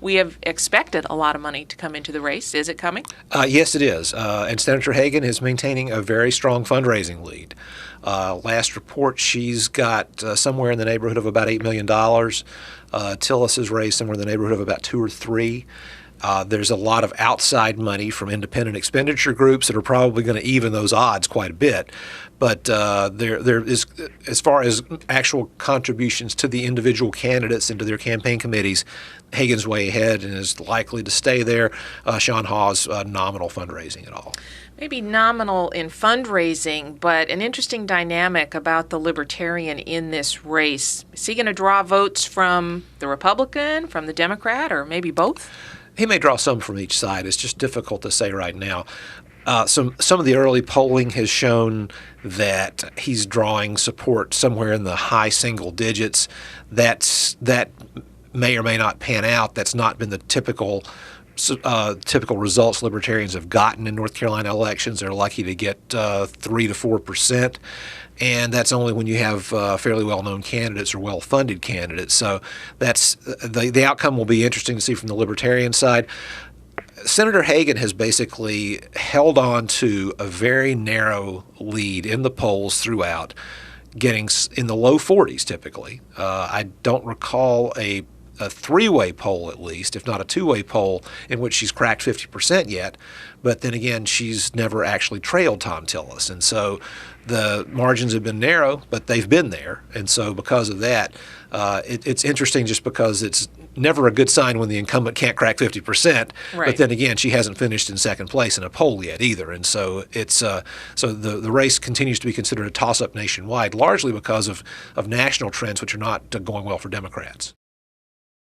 we have expected a lot of money to come into the race. Is it coming? Yes, it is. And Senator Hagan is maintaining a very strong fundraising lead. Last report, she's got somewhere in the neighborhood of about $8 million. Tillis has raised somewhere in the neighborhood of about 2 or 3. There's a lot of outside money from independent expenditure groups that are probably going to even those odds quite a bit. But there is, as far as actual contributions to the individual candidates and to their campaign committees, Hagan's way ahead and is likely to stay there. Sean Hawes, nominal fundraising at all. Maybe nominal in fundraising, but an interesting dynamic about the Libertarian in this race. Is he going to draw votes from the Republican, from the Democrat, or maybe both? He may draw some from each side. It's just difficult to say right now. Some of the early polling has shown that he's drawing support somewhere in the high single digits. That may or may not pan out. That's not been the typical results Libertarians have gotten in North Carolina elections. They're lucky to get 3 to 4%. And that's only when you have fairly well-known candidates or well-funded candidates. So that's the outcome will be interesting to see from the Libertarian side. Senator Hagan has basically held on to a very narrow lead in the polls throughout, getting in the low 40s typically. I don't recall a three-way poll, at least, if not a two-way poll, in which she's cracked 50% yet. But then again, she's never actually trailed Tom Tillis. And so the margins have been narrow, but they've been there. And so because of that, it's interesting just because it's never a good sign when the incumbent can't crack 50%. Right. But then again, she hasn't finished in second place in a poll yet either. And so it's so the race continues to be considered a toss-up nationwide, largely because of national trends which are not going well for Democrats.